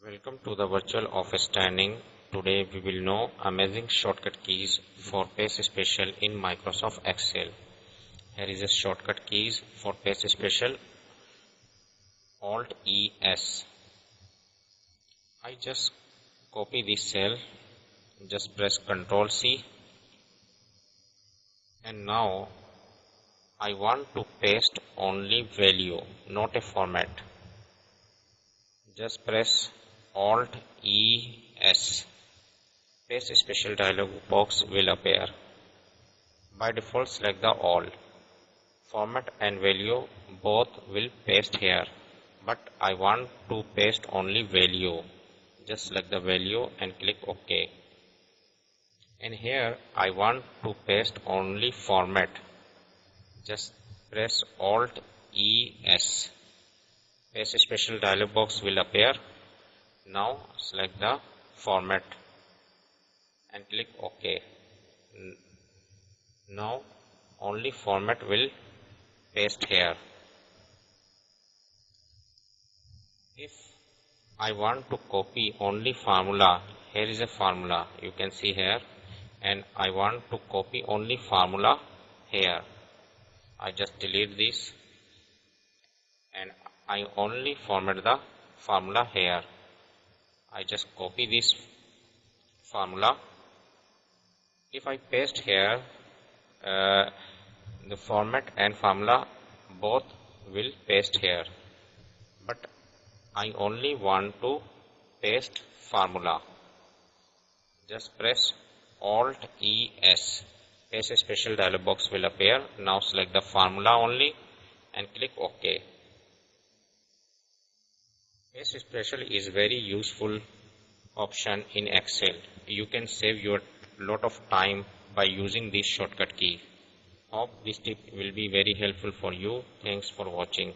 Welcome to the virtual office training. Today we will know amazing shortcut keys for Paste Special in Microsoft Excel. Here is a shortcut keys for Paste Special. Alt E S. I just copy this cell. Just press Ctrl C. And now I want to paste only value, not a format. Just press Alt E S. Paste Special dialog box will appear. By default, select the all. Format and value both will paste here, but I want to paste only value. Just select the value and click OK. And here I want to paste only format. Just press Alt E S. Paste Special dialog box will appear. Now select the format and click OK. Now only format will paste here. If I want to copy only formula, here is a formula you can see here, and I want to copy only formula here. I just delete this and I only format the formula here. I just copy this formula. If I paste here, the format and formula both will paste here, but I only want to paste formula. Just press Alt E S. Paste Special dialog box will appear. Now select the formula only and click OK. Paste Special is very useful option in Excel. You can save your lot of time by using this shortcut key. Hope this tip will be very helpful for you. Thanks for watching.